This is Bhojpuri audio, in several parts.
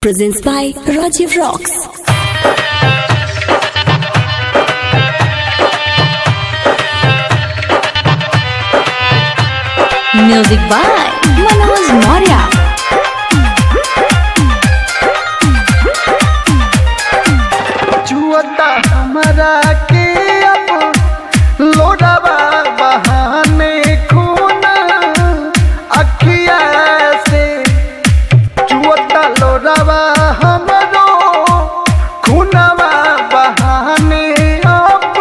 Presents by Rajiv Rocks. Music by Manoj Maurya. जुआता हमारा के अब लोड़ावा बहाने खून अखिया से जुआता लोड़ावा हमरो खूनवा बहाने अब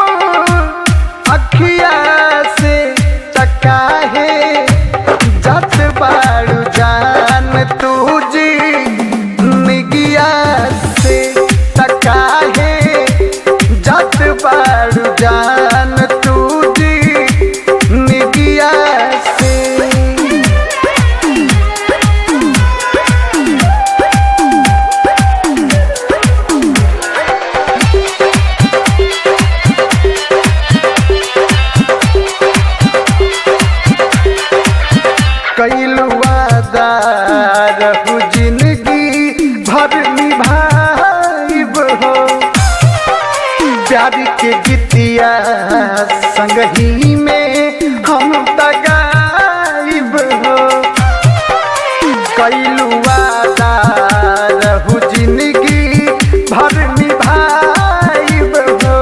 अखिया से तकाहे जत बाड़ू जान तुझी निगिया से तकाहे जत बाड़ू जान तुझी निगिया से। कैलू वादा रहू जिंदगी भर निभाइब हो प्यार के गीतिया संगही में हम तगाइब हो। कैलू वादा रहू जिंदगी भर निभाइब हो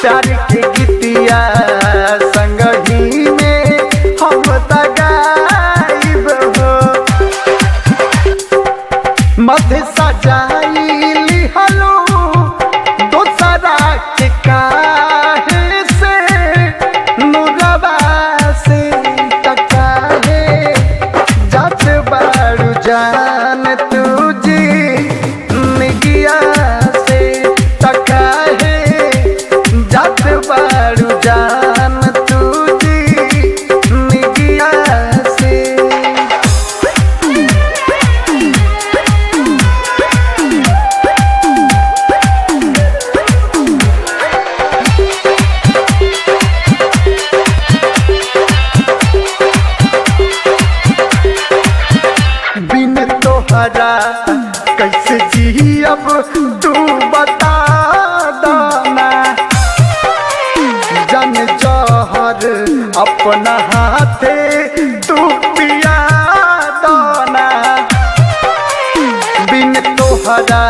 प्यार के गीतिया संगही में हम तगाइब हो। मध सजाई लिहलो दोसरा के काहे से नुरवा से तकाहे जत बाड़ू जान तुझी निगिया से तकाहे जत बाड़ू जान तुझी निगिया से। बिन तोहरा कैसे जी अब तू बता दाना जन जौहर अपना हाथे तू पिया दाना बिन तोहरा